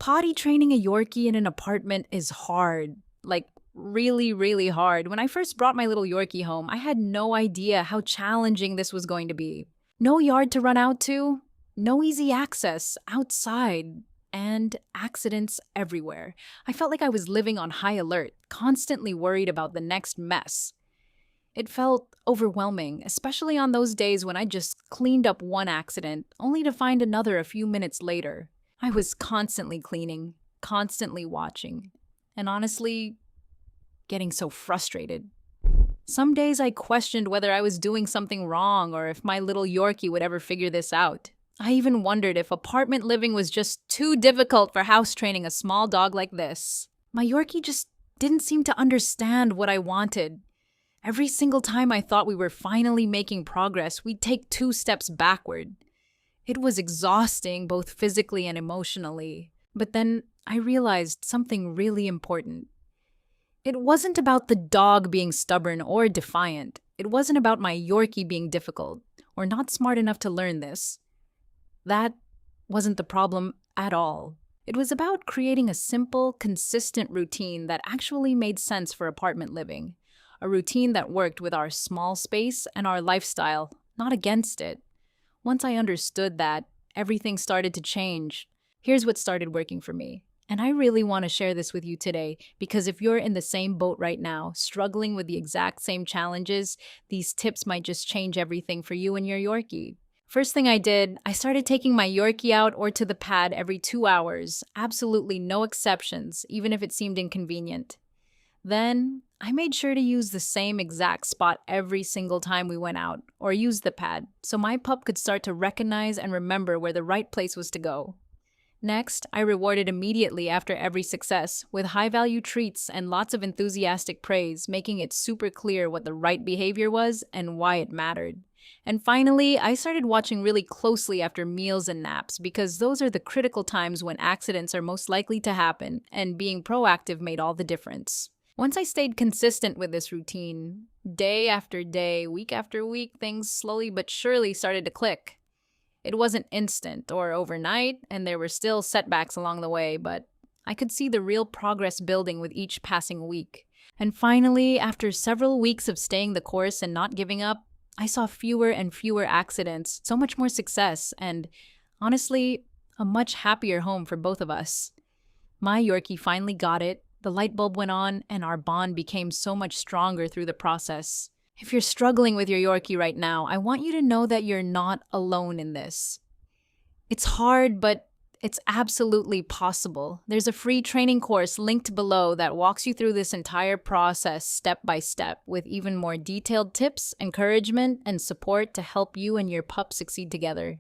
Potty training a Yorkie in an apartment is hard. Like, really, really hard. When I first brought my little Yorkie home, I had no idea how challenging this was going to be. No yard to run out to, no easy access outside, and accidents everywhere. I felt like I was living on high alert, constantly worried about the next mess. It felt overwhelming, especially on those days when I just cleaned up one accident, only to find another a few minutes later. I was constantly cleaning, constantly watching, and honestly, getting so frustrated. Some days I questioned whether I was doing something wrong or if my little Yorkie would ever figure this out. I even wondered if apartment living was just too difficult for house training a small dog like this. My Yorkie just didn't seem to understand what I wanted. Every single time I thought we were finally making progress, we'd take 2 steps backward. It was exhausting, both physically and emotionally. But then I realized something really important. It wasn't about the dog being stubborn or defiant. It wasn't about my Yorkie being difficult or not smart enough to learn this. That wasn't the problem at all. It was about creating a simple, consistent routine that actually made sense for apartment living. A routine that worked with our small space and our lifestyle, not against it. Once I understood that, everything started to change. Here's what started working for me. And I really want to share this with you today because if you're in the same boat right now, struggling with the exact same challenges, these tips might just change everything for you and your Yorkie. First thing I did, I started taking my Yorkie out or to the pad every 2 hours. Absolutely no exceptions, even if it seemed inconvenient. Then, I made sure to use the same exact spot every single time we went out, or use the pad, so my pup could start to recognize and remember where the right place was to go. Next, I rewarded immediately after every success, with high-value treats and lots of enthusiastic praise, making it super clear what the right behavior was and why it mattered. And finally, I started watching really closely after meals and naps, because those are the critical times when accidents are most likely to happen, and being proactive made all the difference. Once I stayed consistent with this routine, day after day, week after week, things slowly but surely started to click. It wasn't instant or overnight, and there were still setbacks along the way, but I could see the real progress building with each passing week. And finally, after several weeks of staying the course and not giving up, I saw fewer and fewer accidents, so much more success, and honestly, a much happier home for both of us. My Yorkie finally got it. The light bulb went on, and our bond became so much stronger through the process. If you're struggling with your Yorkie right now, I want you to know that you're not alone in this. It's hard, but it's absolutely possible. There's a free training course linked below that walks you through this entire process step by step, with even more detailed tips, encouragement, and support to help you and your pup succeed together.